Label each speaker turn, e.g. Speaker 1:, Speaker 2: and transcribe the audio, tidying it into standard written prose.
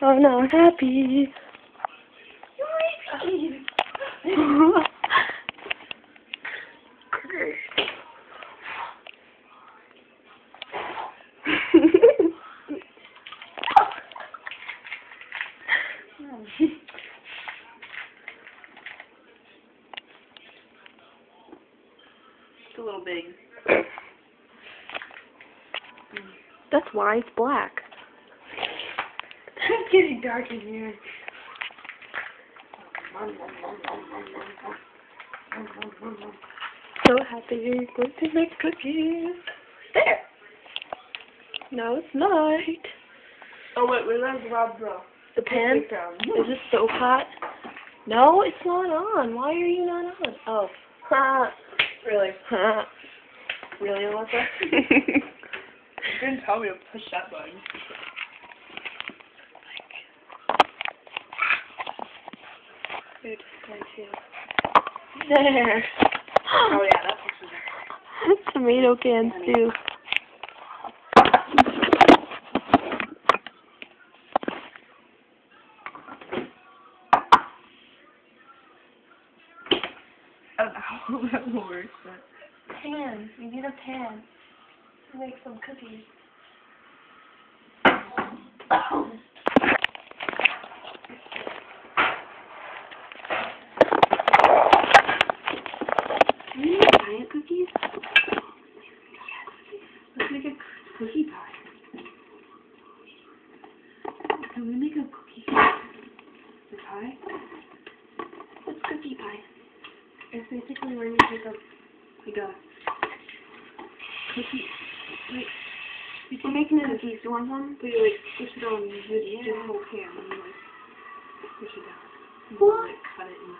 Speaker 1: I'm not happy.
Speaker 2: It's a little big.
Speaker 1: That's why it's black.
Speaker 2: It's getting dark in here.
Speaker 1: So happy you're going to make cookies.
Speaker 2: There!
Speaker 1: No, it's not.
Speaker 2: Oh wait, where's Rob Bro?
Speaker 1: The pan? Is it so hot? No, it's not on. Why are you not on? Oh. Ha.
Speaker 2: Really?
Speaker 1: Ha.
Speaker 2: Really, Alyssa? You didn't tell me to push that button.
Speaker 1: You're just going to. There.
Speaker 2: Oh yeah, that picture's there.
Speaker 1: Tomato cans too.
Speaker 2: I don't know how that will work, but...
Speaker 1: Pan. You need a pan to make some cookies. Can we make giant cookies?
Speaker 2: Let's make a cookie pie. Can we make a cookie pie?
Speaker 1: What's cookie pie?
Speaker 2: It's basically where you take a cookie, like,
Speaker 1: We're making cookies. You want some?
Speaker 2: so you like push it on this whole pan and you like push it down. And
Speaker 1: What?
Speaker 2: like cut it and